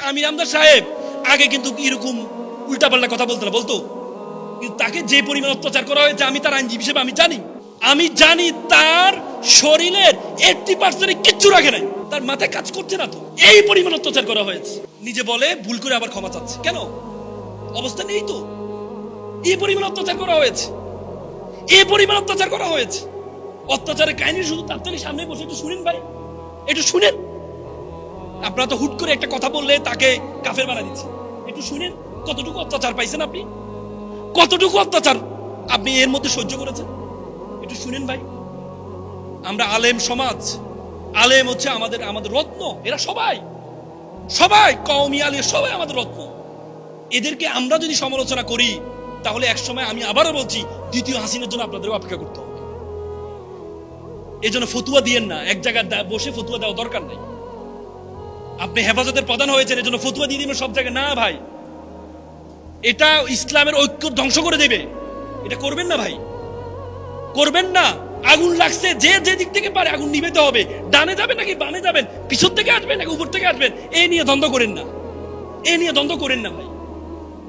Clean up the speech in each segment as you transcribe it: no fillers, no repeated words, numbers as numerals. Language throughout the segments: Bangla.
আমির আমদার সাহেব আগে কিন্তু এরকম উল্টাপাল্টা কথা বলতো না, বলতো কিন্তু তাকে যে পরিমাণ অত্যাচার করা হয়েছে আমি তার আইনজীবী হিসেবে আমি জানি তার শরীরের 80% কিচ্ছু রাখে নাই, তার মাথায় কাজ করছে না তো, এই পরিমাণ অত্যাচার করা হয়েছে। নিজে বলে ভুল করে আবার ক্ষমা চাচ্ছে, কেন? অবস্থা নেই তো। এই পরিমাণ অত্যাচার করা হয়েছে, এই পরিমাণ অত্যাচার করা হয়েছে। অত্যাচারের কাহিনী শুধু তার সামনে বসে একটু শুনেন ভাই, একটু শুনেন। আপনারা তো হুট করে একটা কথা বললে তাকে কাফের বানা দিচ্ছে। একটু শুনেন কতটুকু অত্যাচার পাইছেন আপনি, কতটুকু অত্যাচার আপনি এর মধ্যে সহ্য করেছেন, একটু শুনেন ভাই। আমরা আলেম সমাজ, আলেম হচ্ছে আমাদের আমাদের রত্ন, এরা সবাই সবাই কওমি আলেম সবাই আমাদের রত্ন। এদেরকে আমরা যদি সমালোচনা করি তাহলে একসময় আমি আবারও বলছি দ্বিতীয় হাসিনের জন্য আপনাদের অপেক্ষা করতে হবে। এই জন্য ফতুয়া দিয়েন না, এক জায়গায় বসে ফতুয়া দেওয়া দরকার নাই। আপনি হেফাজতের প্রধান হয়েছেন এজন্য ফতুয়া দিয়ে দিবেন সব জায়গায়, না ভাই, এটা ইসলামের ঐক্য ধ্বংস করে দেবে। এটা করবেন না ভাই, করবেন না। আগুন লাগছে, যে যে দিক থেকে পারে আগুন নিভাতে হবে। ডানে যাবেন নাকি বামে যাবেন, পিছন থেকে আসবেন নাকি উপর থেকে আসবেন, এই নিয়ে দ্বন্দ্ব করেন না, এই নিয়ে দ্বন্দ্ব করেন না ভাই।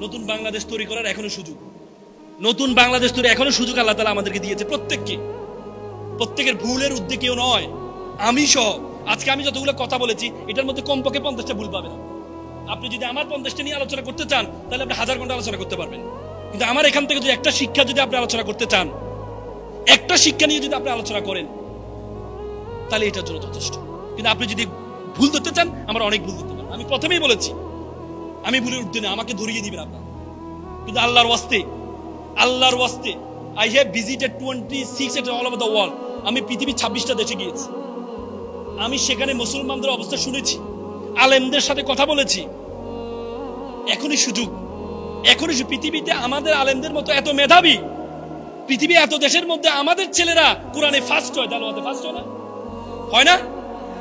নতুন বাংলাদেশ তৈরি করার এখনো সুযোগ, নতুন বাংলাদেশ তৈরি এখনো সুযোগ আল্লাহ তাআলা আমাদেরকে দিয়েছে প্রত্যেককে। প্রত্যেকের ভুলের উদ্যোগে কেউ নয়, আমি সহ। আজকে আমি যতগুলো কথা বলেছি এটার মধ্যে কমপক্ষে 50টা ভুল পাবেন। আপনি যদি আমার 50টা নিয়ে আলোচনা করতে চান তাহলে আপনি 1000 ঘন্টা আলোচনা করতে পারবেন। কিন্তু আমার এখান থেকে যদি একটা শিক্ষা যদি আপনি আলোচনা করতে চান, একটা শিক্ষা নিয়ে যদি আপনি আলোচনা করেন তাহলে এটার জন্য যথেষ্ট। কিন্তু আপনি যদি ভুল ধরতে চান, আমার অনেক ভুল ধরতে পারেন। আমি প্রথমেই বলেছি আমি ভুলের উঠতে না, আমাকে ধরিয়ে দিবেন আপনার। কিন্তু আল্লাহর ওয়াস্তে, আল্লাহর ওয়াস্তে, I have visited 26 all over the world. আমি পৃথিবীর 26টা দেশে গিয়েছি, আমি সেখানে মুসলমানদের অবস্থা শুনেছি, আলেমদের সাথে কথা বলেছি। এখনই সুযোগ, এখনই পৃথিবীতে আমাদের আলেমদের মতো এত মেধাবী, পৃথিবী এত দেশের মধ্যে আমাদের ছেলেরা কোরআনে ফার্স্ট হয়, তেলাওয়াতে ফার্স্ট হয় না, হয় না?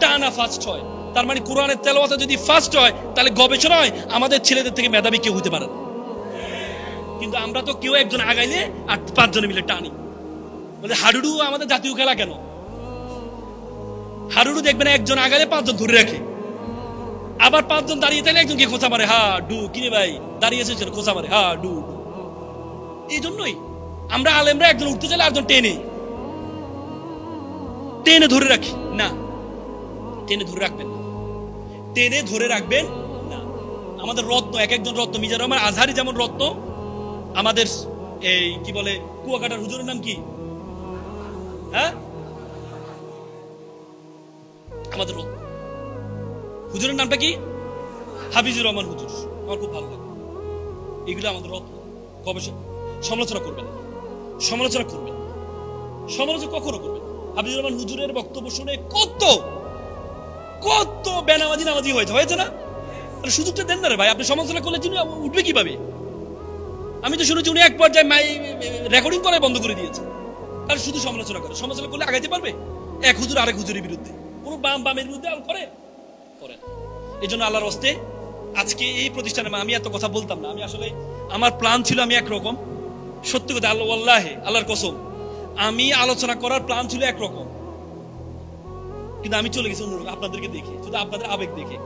টানা ফার্স্ট হয়। তার মানে কোরআনের তেলাওয়াতে যদি ফার্স্ট হয় তাহলে গবেষণায় আমাদের ছেলেদের থেকে মেধাবী কেউ হতে পারে না। কিন্তু আমরা তো কেউ একজন আগাইলে আর 5 জনে মিলে টানি। বলে হাডুডু আমাদের জাতীয় খেলা কেন? হাডুডু দেখবেন একজন আগালে 5 জন ধরে রাখে, আবার 5 জন দাঁড়িয়ে থাকলে একজনকে খোঁচা মারে, হা ডু, কিরে ভাই দাঁড়িয়েছে খোঁচা মারে, হা ডু। এই জন্যই আমরা আলেমরা একজন উঠতে চাইলে একজন টেনে টেনে ধরে রাখি না, টেনে ধরে রাখবেন না, টেনে ধরে রাখবেন না। আমাদের রত্ন, এক একজন রত্ন। মিজানুর রহমান আজহারি যেমন রত্ন, আমাদের এই কি বলে কুয়াকাটার হুজুরের নাম কি? হ্যাঁ, আমাদের রত্ন হুজুরের নামটা কি? হাফিজুর রহমান হুজুর, আমার খুব ভালো লাগে। এগুলো আমাদের রত্ন। গবেষণা সমালোচনা করবেন, সমালোচনা করবেন, সমালোচনা কখনো করবেন। হাফিজুর রহমান হুজুরের বক্তব্য শুনে কত কত বেনামাজি নামাজি হয়েছে না? সুযোগটা দেন না রে ভাই। আপনি সমালোচনা করলে তিনি উঠবে কিভাবে? আমি তো শুনেছি উনি এক পর্যায়ে রেকর্ডিং করাই বন্ধ করে দিয়েছে। আর শুধু সমালোচনা করে, সমালোচনা করলে আগাইতে পারবে? এক হুজুর আরেক হুজুরের বিরুদ্ধে, কোন বামের বিরুদ্ধে আর করে। এই জন্য আল্লাহর হস্তে আজকে এই প্রতিষ্ঠানে আমি এত কথা বলতাম না। আমি আসলে আমার প্ল্যান ছিল আমি একরকম, সত্যি কথা আল্লাহে আল্লাহর কসম, আমি আলোচনা করার প্ল্যান ছিল একরকম, কিন্তু আমি চলে গেছি অন্যরকম। আপনাদেরকে দেখে, শুধু আপনাদের আবেগ দেখে।